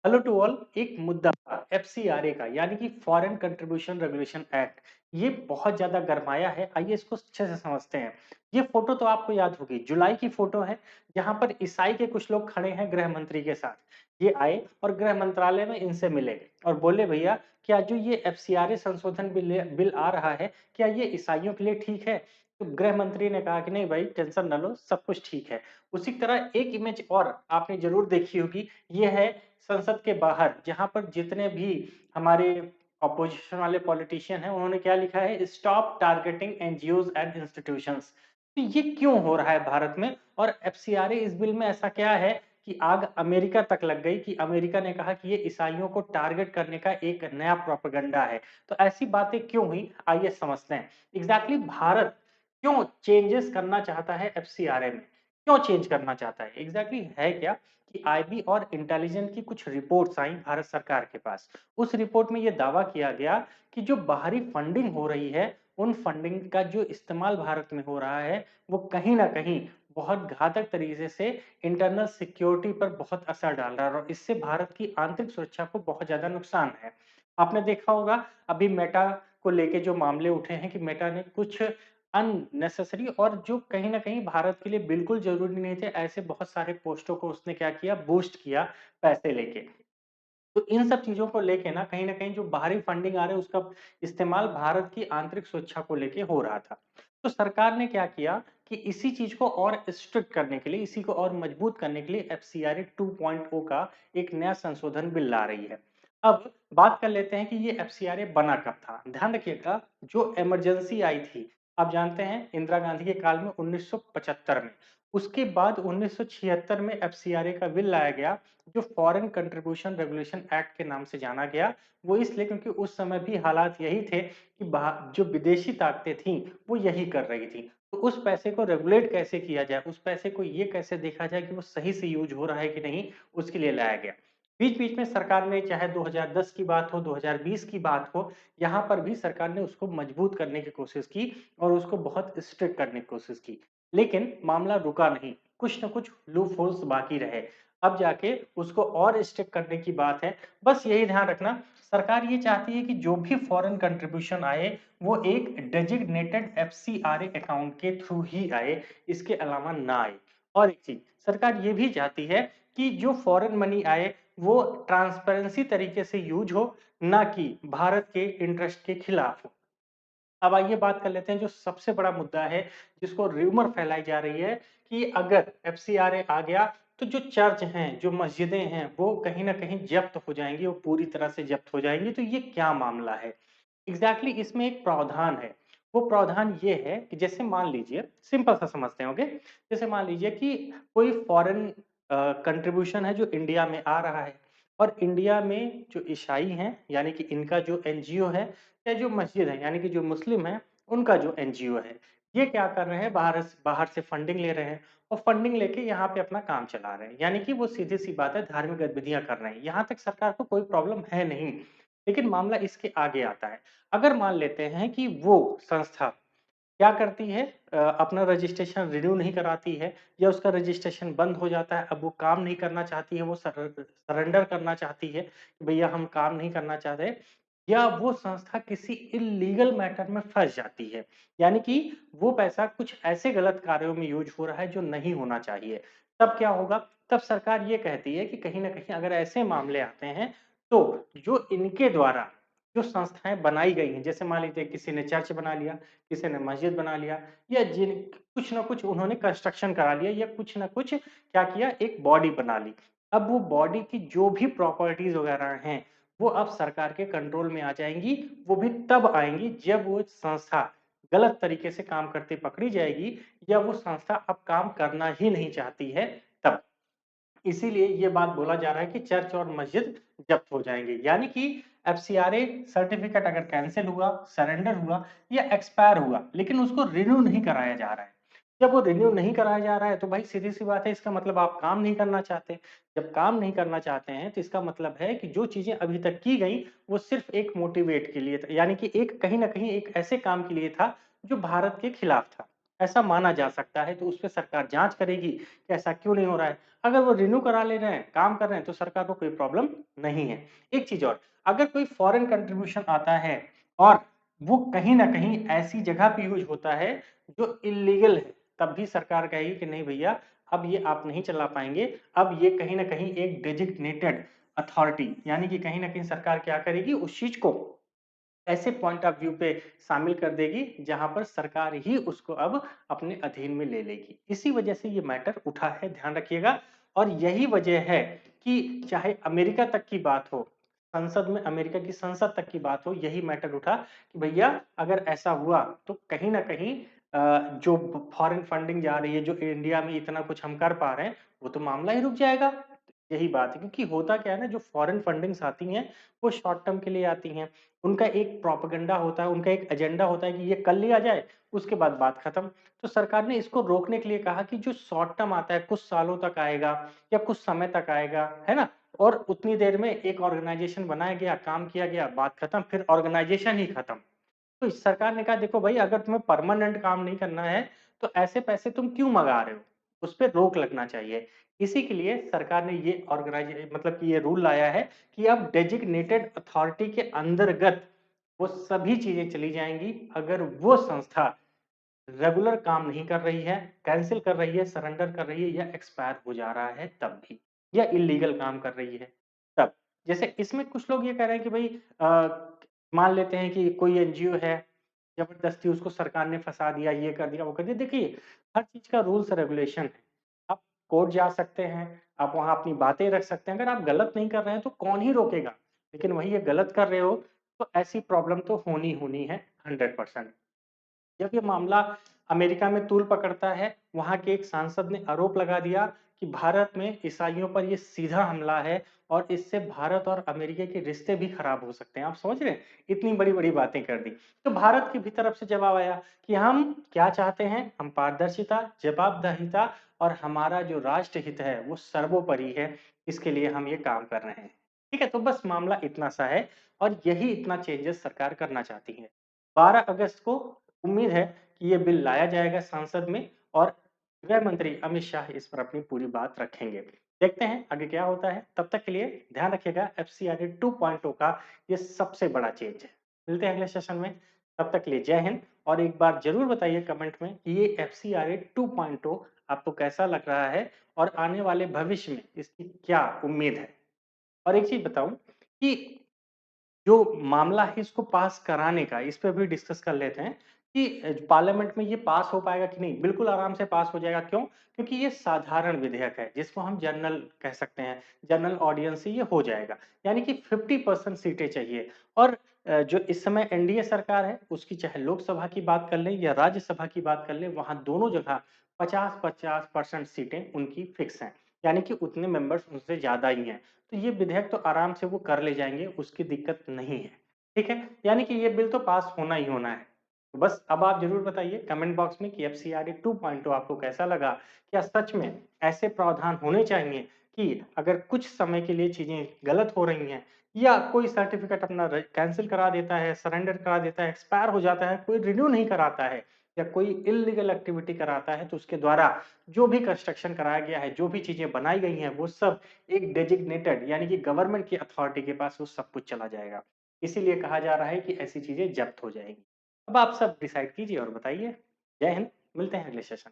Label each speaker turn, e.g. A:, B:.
A: Hello to all. एक मुद्दा FCRA का यानी कि फॉरेन कंट्रीब्यूशन रेगुलेशन एक्ट, ये बहुत ज्यादा गरमाया है। आइए इसको अच्छे से समझते हैं। ये फोटो तो आपको याद होगी, जुलाई की फोटो है, जहां पर ईसाई के कुछ लोग खड़े हैं गृह मंत्री के साथ। ये आए और गृह मंत्रालय में इनसे मिले और बोले, भैया क्या जो ये एफसीआरए संशोधन बिल आ रहा है, क्या ये ईसाइयों के लिए ठीक है? तो गृह मंत्री ने कहा कि नहीं भाई, टेंशन न लो, सब कुछ ठीक है। उसी तरह एक इमेज और आपने जरूर देखी होगी, ये है संसद के बाहर, जहां पर जितने भी हमारे अपोजिशन वाले पॉलिटिशियन हैं, उन्होंने क्या लिखा है, stop targeting NGOs and institutions. तो ये क्यों हो रहा है भारत में? और एफसीआरए इस बिल में ऐसा क्या है कि आग अमेरिका तक लग गई कि अमेरिका ने कहा कि ये ईसाइयों को टारगेट करने का एक नया प्रोपेगेंडा है। तो ऐसी बातें क्यों हुई, आइए समझते हैं। एग्जैक्टली भारत क्यों चेंजेस करना चाहता है एफसीआरए में? क्यों चेंज करना चाहता है? एग्जैक्टली है क्या कि आईबी और इंटेलिजेंस की कुछ रिपोर्ट्स आई भारत सरकार के पास। उस रिपोर्ट में यह दावा किया गया कि जो बाहरी फंडिंग हो रही है, उन फंडिंग का जो इस्तेमाल भारत में हो रहा है, वो कहीं ना कहीं बहुत घातक तरीके से इंटरनल सिक्योरिटी पर बहुत असर डाल रहा है और इससे भारत की आंतरिक सुरक्षा को बहुत ज्यादा नुकसान है। आपने देखा होगा, अभी मेटा को लेके जो मामले उठे हैं कि मेटा ने कुछ अननेसेसरी और जो कहीं न कहीं भारत के लिए बिल्कुल ज़रूरी नहीं थे, ऐसे बहुत सारे पोस्टों को उसने क्या किया, बूस्ट किया पैसे लेके। तो इन सब चीज़ों को लेके ना कहीं न कहीं जो बाहरी फंडिंग आ रहा है, उसका इस्तेमाल भारत की आंतरिक सुरक्षा को लेके हो रहा था। तो सरकार ने क्या किया कि इसी चीज़ को और स्ट्रिक्ट करने के लिए, इसी को और मजबूत करने के लिए एफसीआरए 2.0 का एक नया संशोधन बिल ला रही है। अब बात कर लेते हैं कि ये एफसीआरए बना कब था। ध्यान रखिएगा, जो इमरजेंसी आई थी, आप जानते हैं इंदिरा गांधी के काल में 1975 में, उसके बाद 1976 में एफसीआरए का बिल लाया गया, जो फॉरेन कंट्रीब्यूशन रेगुलेशन एक्ट के नाम से जाना गया। वो इसलिए क्योंकि उस समय भी हालात यही थे कि जो विदेशी ताकतें थीं, वो यही कर रही थी। तो उस पैसे को रेगुलेट कैसे किया जाए, उस पैसे को ये कैसे देखा जाए कि वो सही से यूज हो रहा है कि नहीं, उसके लिए लाया गया। बीच-बीच में सरकार ने, चाहे 2010 की बात हो, 2020 की बात हो, यहाँ पर भी सरकार ने उसको मजबूत करने की कोशिश की और उसको बहुत स्ट्रिक्ट करने की कोशिश की। लेकिन मामला रुका नहीं, कुछ न कुछ लूप होल्स बाकी रहे। अब जाके उसको और स्ट्रिक्ट करने की बात है। बस यही ध्यान रखना, सरकार ये चाहती है कि जो भी फॉरेन कंट्रीब्यूशन आए, वो एक डेजिग्नेटेड एफसीआरए अकाउंट के थ्रू ही आए, इसके अलावा ना आए। और एक चीज, सरकार ये भी चाहती है कि जो फॉरेन मनी आए, वो ट्रांसपेरेंसी तरीके से यूज हो, ना कि भारत के इंटरेस्ट के खिलाफ हो। अब आइए बात कर लेते हैं जो सबसे बड़ा मुद्दा है, जिसको र्यूमर फैलाई जा रही है कि अगर एफसीआरए आ गया, तो जो चर्च हैं, जो मस्जिदें हैं, वो कहीं न कहीं जब्त हो जाएँगी, वो पूरी तरह से जब्त हो जाएँगी। तो ये क्या मामला है? एग्ज़ैक्टली इसमें एक प्रावधान है। वो प्रावधान ये है कि जैसे मान लीजिए, सिंपल सा समझते हैं, ओके? जैसे मान लीजिए कि कोई फॉरेन कंट्रीब्यूशन है जो इंडिया में आ रहा है और इंडिया में जो ईसाई हैं, यानी कि इनका जो एनजीओ है, या जो मस्जिद है, यानी कि जो मुस्लिम है, उनका जो एनजीओ है, ये क्या कर रहे हैं, बाहर से फंडिंग ले रहे हैं और फंडिंग लेके यहाँ पे अपना काम चला रहे हैं। यानी कि वो सीधी-सी बात है, धार्मिक गतिविधियाँ कर रहे हैं। यहाँ तक सरकार को कोई प्रॉब्लम है नहीं। लेकिन मामला इसके आगे आता है। अगर मान लेते हैं कि वो संस्था क्या करती है, अपना रजिस्ट्रेशन रिन्यू नहीं कराती है, या उसका रजिस्ट्रेशन बंद हो जाता है, अब वो काम नहीं करना चाहती है, वो सरेंडर करना चाहती है कि भैया हम काम नहीं करना चाहते, या वो संस्था किसी इल्लीगल मैटर में फँस जाती है। यानी कि वो पैसा कुछ ऐसे गलत कार्यों में यूज़ हो रहा है जो नहीं होना चाहिए। तब क्या होगा? तब सरकार ये कहती है कि कहीं न कहीं अगर ऐसे मामले आते हैं, तो जो इनके द्वारा जो संस्थाएँ बनाई गई हैं, जैसे मान लीजिए किसी ने चर्च बना लिया, किसी ने मस्जिद बना लिया, या जिन कुछ न कुछ उन्होंने कंस्ट्रक्शन करा लिया, या कुछ न कुछ क्या किया, एक बॉडी बना ली। अब वो बॉडी की जो भी प्रॉपर्टीज़ वगैरह हैं, वो अब सरकार के कंट्रोल में आ जाएँगी। वो भी तब आएँगी जब वो संस्था गलत तरीके से काम करते पकड़ी जाएगी, या वो संस्था अब काम करना ही नहीं चाहती है, तब। इसीलिए ये बात बोला जा रहा है कि चर्च और मस्जिद जब्त हो जाएँगे। यानी कि एफसीआरए सर्टिफ़िकेट अगर कैंसल हुआ, सरेंडर हुआ या एक्सपायर हुआ, लेकिन उसको रिन्यू नहीं कराया जा रहा है। जब वो रिन्यू नहीं कराया जा रहा है, तो भाई सीधी-सी बात है, इसका मतलब आप काम नहीं करना चाहते। जब काम नहीं करना चाहते हैं, तो इसका मतलब है कि जो चीज़ें अभी तक की गई, वो सिर्फ़ एक मोटिवेट के लिए था, यानी कि एक कहीं न कहीं एक ऐसे काम के लिए था, जो भारत के खिलाफ था। ऐसा माना जा सकता है, तो उसपे सरकार जाँच करेगी कि ऐसा क्यों नहीं हो रहा है। अगर वो रिन्यू करा ले रहे हैं, काम कर रहे हैं, तो सरकार को कोई प्रॉब्लम नहीं है। एक चीज़ और, अगर कोई फॉरेन कंट्रीब्यूशन आता है और वो कहीं न कहीं ऐसी जगह पे यूज़ होता है जो इल्लीगल है, तब भी सरकार कहेगी कि नहीं भैया, अब ये आप नहीं चला पाएँगे, अब ये कहीं न कहीं एक डेज़िग्नेटेड अथॉरिटी यानी कि कहीं न कहीं सरकार क्या करेगी उस चीज़ को ऐसे पॉइंट ऑफ व्यू पे शामिल कर देगी, जहाँ पर सरकार ही उसको अब अपने अधीन में ले लेगी। इसी वजह से ये मैटर उठा है, ध्यान रखिएगा और यही वजह है कि चाहे अमेरिका तक की बात हो, संसद में अमेरिका की संसद तक की बात हो, यही मैटर उठा कि भैया अगर ऐसा हुआ, तो कहीं न कहीं जो फॉरेन फंडिंग जा रही है, जो इंडिया में इतना कुछ हम कर पा रहे हैं, वो तो मामला ही रुक जाएगा। यही बात है, क्योंकि होता क्या है ना, जो फॉरेन फंडिंग्स आती हैं, वो शॉर्ट टर्म के लिए आती हैं। उनका एक प्रोपेगेंडा होता है, उनका एक एजेंडा होता है कि ये कर लिया जाए, उसके बाद बात खत्म। तो सरकार ने इसको रोकने के लिए कहा कि जो शॉर्ट टर्म आता है, कुछ सालों तक आएगा या कुछ समय तक आएगा, है ना? और उतनी देर में एक ऑर्गेनाइजेशन बनाया गया, काम किया गया, बात खत्म, फिर ऑर्गेनाइजेशन ही खत्म। तो इस सरकार ने कहा देखो भाई अगर तुम्हें परमानेंट काम नहीं करना है, तो ऐसे पैसे तुम क्यों मँगा रहे हो? उस पे रोक लगना चाहिए। इसी के लिए सरकार ने ये मतलब कि ये रूल लाया है कि अब डेज़िग्नेटेड अथॉरिटी के अंतर्गत वो सभी चीज़ें चली जाएँगी, अगर वो संस्था रेगुलर काम नहीं कर रही है, कैंसल कर रही है, सरेंडर कर रही है या एक्सपायर हो जा रहा है तब भी या इल्लीगल काम कर रही है तब। जैसे इसमें कुछ लोग ये कह रहे हैं कि भई मान लेते हैं कि कोई एनजीओ है, ज़बरदस्ती उसको सरकार ने फँसा दिया, ये कर दिया, वो कर दिया। देखिए, हर चीज़ का रूल्स रेगुलेशन है। आप कोर्ट जा सकते हैं, आप वहाँ अपनी बातें रख सकते हैं। अगर आप गलत नहीं कर रहे हैं तो कौन ही रोकेगा? लेकिन वही ये गलत कर रहे हो, तो ऐसी प्रॉब्लम तो होनी है 100%। जब ये मामला अमेरिका में तूल पकड़ता है, वहाँ के एक सांसद ने आरोप लगा दिया कि भारत में ईसाइयों पर ये सीधा हमला है और इससे भारत और अमेरिका के रिश्ते भी खराब हो सकते हैं। आप समझ रहे हैं? इतनी बड़ी-बड़ी बातें कर दी। तो भारत की भी तरफ से जवाब आया कि हम क्या चाहते हैं? हम पारदर्शिता, जवाबदेहिता और हमारा जो राष्ट्र हित है, वो सर्वोपरि है। इसके लिए हम ये काम कर रहे हैं। ठीक है? तो बस मामला इतना सा है और यही इतना चेंजेस सरकार करना चाहती है। 12 अगस्त को उम्मीद है कि ये बिल लाया जाएगा संसद में और गृह मंत्री अमित शाह इस पर अपनी पूरी बात रखेंगे। देखते हैं आगे क्या होता है। तब तक के लिए ध्यान रखिएगा एफसीआरए 2.0 का ये सबसे बड़ा चेंज है। मिलते हैं अगले सेशन में। तब तक के लिए जय हिंद और एक बार ज़रूर बताइए कमेंट में कि ये एफसीआरए 2.0 आपको कैसा लग रहा है और आने वाले भविष्य में इसकी क्या उम्मीद है? और एक चीज़ बताऊँ कि जो मामला है इसको पास कराने का, इस पे भी डिस्कस कर लेते हैं कि पार्लियामेंट में ये पास हो पाएगा कि नहीं? बिल्कुल आराम से पास हो जाएगा, क्यों? क्योंकि ये साधारण विधेयक है, जिसको हम जनरल कह सकते हैं, जनरल ऑडियंस से ये हो जाएगा। यानी कि 50% सीटें चाहिए और जो इस समय एनडीए सरकार है, उसकी चाहे लोकसभा की बात कर लें या राज्यसभा की बात कर लें, वहाँ दोनों जगह 50-50% सीटें उनकी फिक्स हैं। यानी कि उतने मेंबर्स उनसे ज़्यादा ही हैं। तो ये विधेयक तो आराम से वो कर ले जाएँगे, उसकी दिक्कत नहीं है। ठीक है? यानी कि ये बिल तो पास होना ही होना है। तो बस अब आप ज़रूर बताइए कमेंट बॉक्स में कि एफसीआरए 2.0 आपको कैसा लगा? क्या सच में ऐसे प्रावधान होने चाहिए कि अगर कुछ समय के लिए चीज़ें गलत हो रही हैं या कोई सर्टिफ़िकेट अपना कैंसल करा देता है, सरेंडर करा देता है, एक्सपायर हो जाता है, कोई रिन्यू नहीं कराता है या कोई इल्लीगल एक्टिविटी कराता है, तो उसके द्वारा जो भी कंस्ट्रक्शन कराया गया है, जो भी चीज़ें बनाई गई हैं, वो सब एक डेज़िग्नेटेड यानी कि गवर्नमेंट की अथॉरिटी के पास वो सब कुछ चला जाएगा। इसीलिए कहा जा रहा है कि ऐसी चीज़ें ज़ब्त हो जाएँगी। अब आप सब डिसाइड कीजिए और बताइए। जय हिंद, मिलते हैं अगले सेशन